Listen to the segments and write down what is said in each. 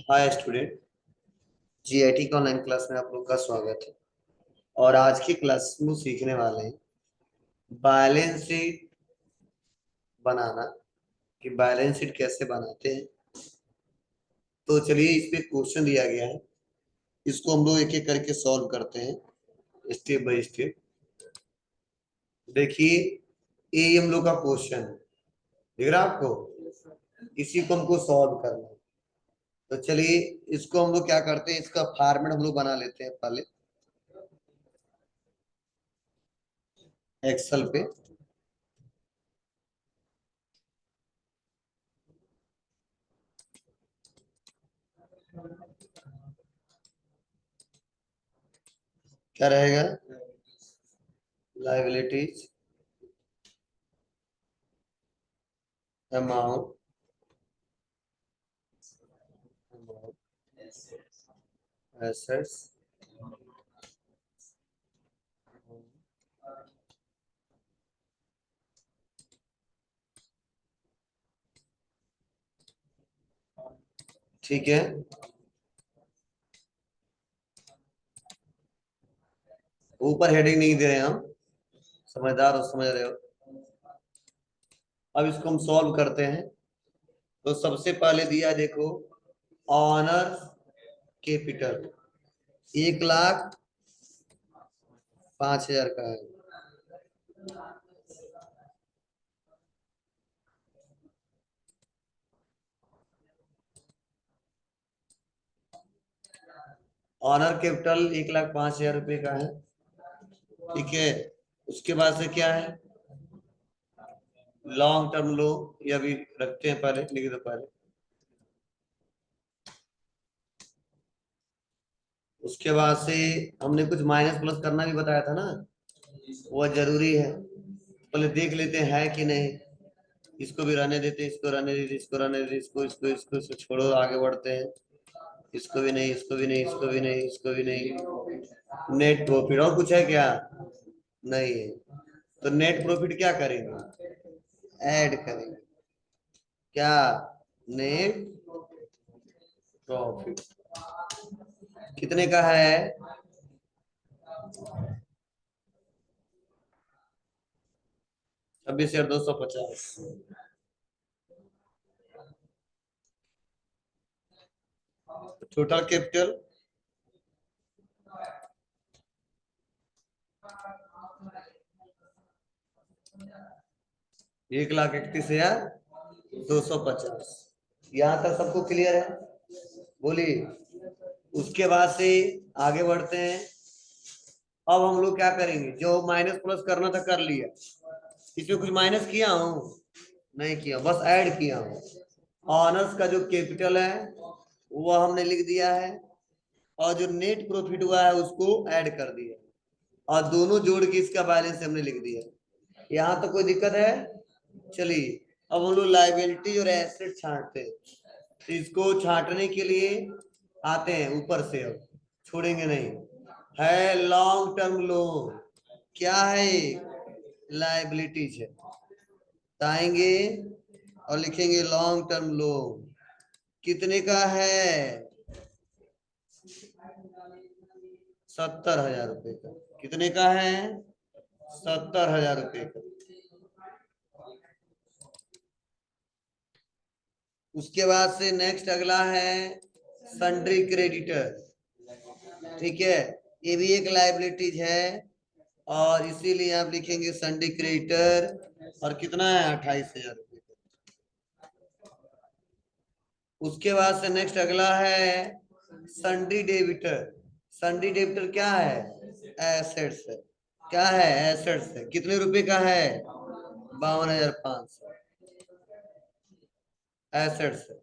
Hi student, GIT के online class में आप लोग का स्वागत है। और आज की क्लास में सीखने वाले हैं बैलेंस शीट बनाना, कि बैलेंस शीट कैसे बनाते हैं। तो चलिए, इस पे क्वेश्चन दिया गया है, इसको हम लोग एक एक करके सॉल्व करते हैं स्टेप बाय स्टेप। देखिए, ये हम लोग का क्वेश्चन है, दिख रहा है आपको? इसी को हमको सॉल्व करना है। तो चलिए, इसको हम लोग क्या करते हैं, इसका फॉर्मेट हम लोग बना लेते हैं पहले एक्सेल पे। क्या रहेगा? लायबिलिटीज, अमाउंट, एसेट्स, ठीक है। ऊपर हेडिंग नहीं दे रहे हैं हम, समझदार हो, समझ रहे हो। अब इसको हम सॉल्व करते हैं। तो सबसे पहले दिया, देखो, ऑनर कैपिटल 1,05,000 का है। ऑनर कैपिटल 1,05,000 रुपये का है, ठीक है। उसके बाद से क्या है? लॉन्ग टर्म लोन, ये अभी रखते हैं, पहले लिख दो पहले। उसके बाद से हमने कुछ माइनस प्लस करना भी बताया था ना, वो जरूरी है। पहले देख लेते हैं है कि नहीं। इसको भी रहने देते, इसको रहने देते, इसको रहने देते, इसको छोड़ो, आगे बढ़ते हैं। इसको भी नहीं, इसको भी नहीं, इसको भी नहीं, इसको भी नहीं। नेट प्रॉफिट और कुछ है क्या? नहीं है। तो नेट प्रॉफिट क्या करेंगे? ऐड करेंगे। क्या? नेट प्रॉफिट कितने का है? 26,250। Total capital 1,31,250। यहाँ तक सबको क्लियर है? बोलिए। उसके बाद से आगे बढ़ते हैं। अब हम लोग क्या करेंगे, जो माइनस प्लस करना था कर लिया। इसमें कुछ माइनस किया हूँ? नहीं किया, बस ऐड किया हूँ। ऑनर्स का जो कैपिटल है वो हमने लिख दिया है, और जो नेट प्रॉफिट हुआ है उसको ऐड कर दिया, और दोनों जोड़ के इसका बैलेंस हमने लिख दिया। यहाँ तो कोई दिक्कत है? चलिए, अब हम लोग लाइबिलिटी और एसेट छांटते हैं। तो इसको छांटने के लिए आते हैं ऊपर से, अब छोड़ेंगे नहीं। है लॉन्ग टर्म लोन, क्या है? लाइबिलिटीज है। तो आएंगे और लिखेंगे लॉन्ग टर्म लोन, कितने का है? 70,000 रुपए का। कितने का है? 70,000 रुपए का। उसके बाद से नेक्स्ट अगला है सन्ड्री क्रेडिटर, ठीक है। ये भी एक लाइबिलिटीज है, और इसीलिए आप लिखेंगे सन्ड्री क्रेडिटर। और कितना है? 28,000 रुपए का। उसके बाद से नेक्स्ट अगला है सन्ड्री डेबिटर। सन्ड्री डेबिटर क्या है? एसेट्स है। क्या है? एसेट्स है। कितने रुपए का है? 52,500 एसेट्स है।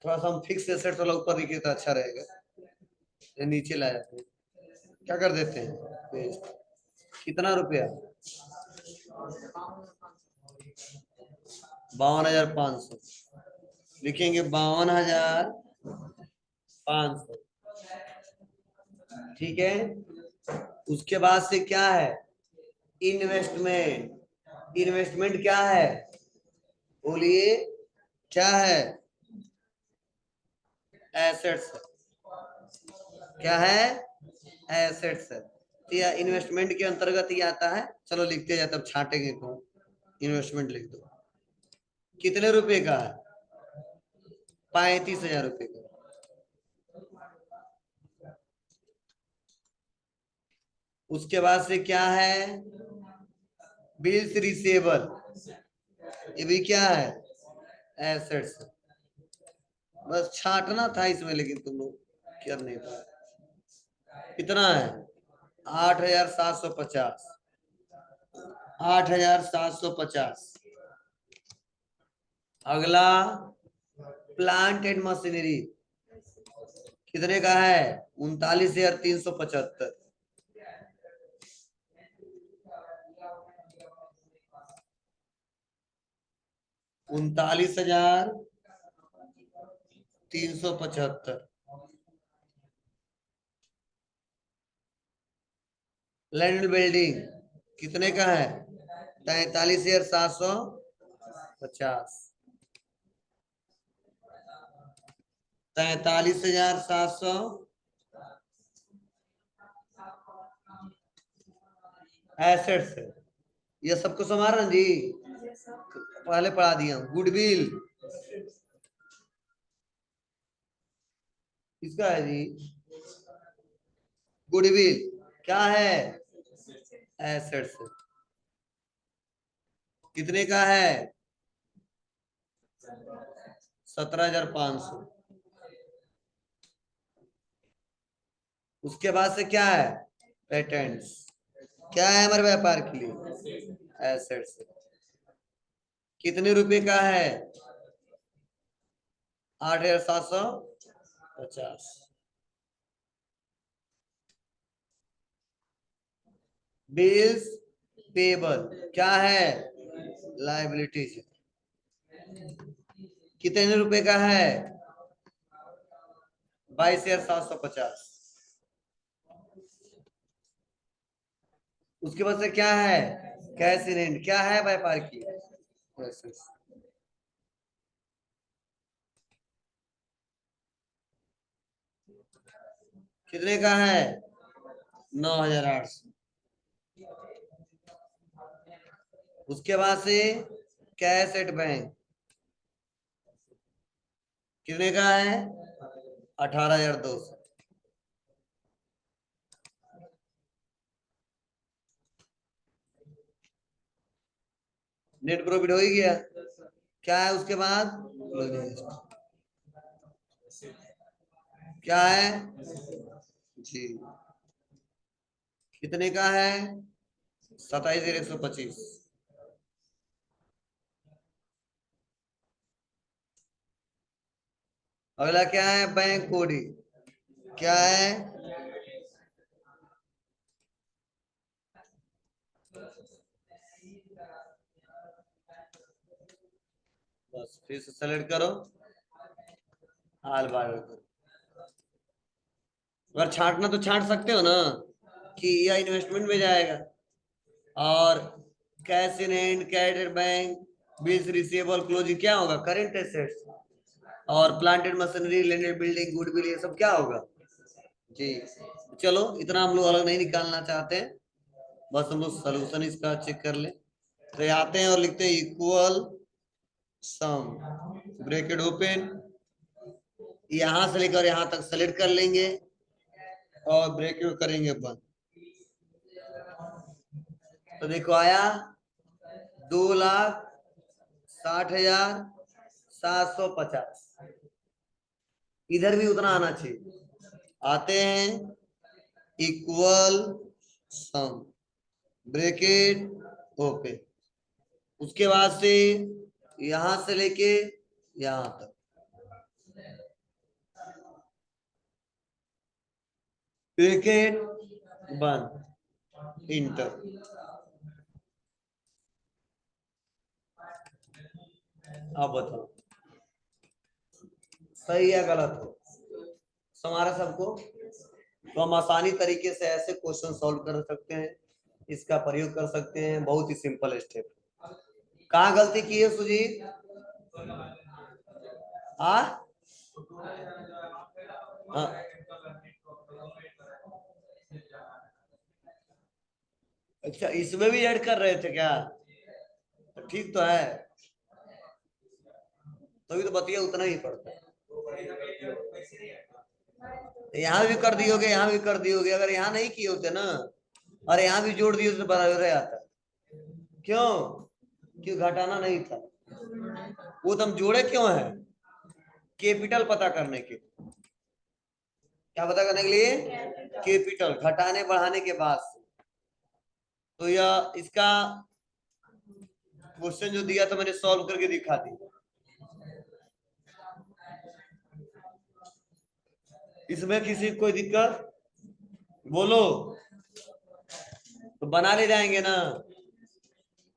थोड़ा सा हम फिक्स एसेट्स वाला ऊपर लिखे तो अच्छा रहेगा, ये नीचे ला जाते हैं। क्या कर देते हैं? कितना रुपया? 52,500 लिखेंगे, 52,500, ठीक है। उसके बाद से क्या है, इन्वेस्टमेंट। इन्वेस्टमेंट क्या है, बोलिए क्या है, एसेट्स। क्या है, एसेट्स है। तो यह इन्वेस्टमेंट के अंतर्गत ही आता है। चलो लिखते जाए, तब छांटेंगे को। इन्वेस्टमेंट लिख दो। कितने रुपए का है, 35,000 रुपए का। उसके बाद से क्या है, बिल्स रिसेबल, ये भी क्या है, एसेट्स। बस छांटना था इसमें, लेकिन तुम लोग कर नहीं पाए। कितना है, 8,750। 8,750। अगला प्लांट एंड मशीनरी, कितने का है, 39,375। 39,375। लैंड एंड बिल्डिंग कितने का है, 43,750। 43,700। एसेट्स है, ये सबको समारण जी, पहले पढ़ा दिया। गुडविल किसका है जी, गुडविल क्या है, एसेट्स। कितने का है, 17,500। उसके बाद से क्या है, पेटेंट्स, क्या है हमारे व्यापार के लिए, एसेट्स। कितने रुपए का है, 8,750। बिल्स पेबल क्या है, लाइबिलिटीज। कितने रुपए का है, 22,750। उसके बाद से क्या है, कैश इन हैंड, क्या है व्यापार की, कितने का है, 9,800। उसके बाद से कैश एट बैंक कितने का है, 18,200। नेट प्रॉफिट हो ही गया। क्या है उसके बाद, क्या है जी, कितने का है, 27,125। अगला क्या है, बैंक कोडी, क्या है, बस फिर से सेलेक्ट करो, हाल बार करो। अगर छांटना तो छांट सकते हो ना, कि यह इन्वेस्टमेंट में जाएगा। और cash in hand, cash bank, bills receivable, closing क्या होगा, करेंट एसेट्स। और planted machinery, land building, goodwill, ये सब क्या होगा जी। चलो इतना हम लोग अलग नहीं निकालना चाहते हैं, बस हम लोग सोल्यूशन इसका चेक कर ले। तो आते हैं और लिखते हैं इक्वल सम, ब्रैकेट ओपन, यहां से लेकर यहां तक सेलेक्ट कर लेंगे और ब्रैकेट करेंगे बंद। तो देखो आया, 2,60,750। इधर भी उतना आना चाहिए। आते हैं, इक्वल सम, ब्रैकेट ओपन। उसके बाद से यहां से लेके यहां तक, ब्रैकेट बंद, इंटर। अब बताओ सही या गलत हो, हमारा सबको तो हम आसानी तरीके से ऐसे क्वेश्चन सॉल्व कर सकते हैं, इसका प्रयोग कर सकते हैं। बहुत ही सिंपल स्टेप। कहाँ गलती की है सुजीत? हाँ, अच्छा इसमें भी ऐड कर रहे थे क्या? तो ठीक तो है, तभी तो बतिया उतना ही पड़ता है। यहाँ भी कर दियोगे, यहाँ भी कर दियोगे। अगर यहाँ नहीं किए होते ना, और यहाँ भी जोड़ दिए तो बराबर आता। क्यों? क्यों घटाना नहीं था। वो तो हम जोड़े क्यों है? कैपिटल पता करने के। क्या पता करने के लिए? कैपिटल, घटाने बढ़ाने के बाद से। तो यह इसका क्वेश्चन जो दिया था मैंने सॉल्व करके दिखा दी। इसमें किसी कोई दिक्कत? बोलो। तो बना ले जाएंगे ना।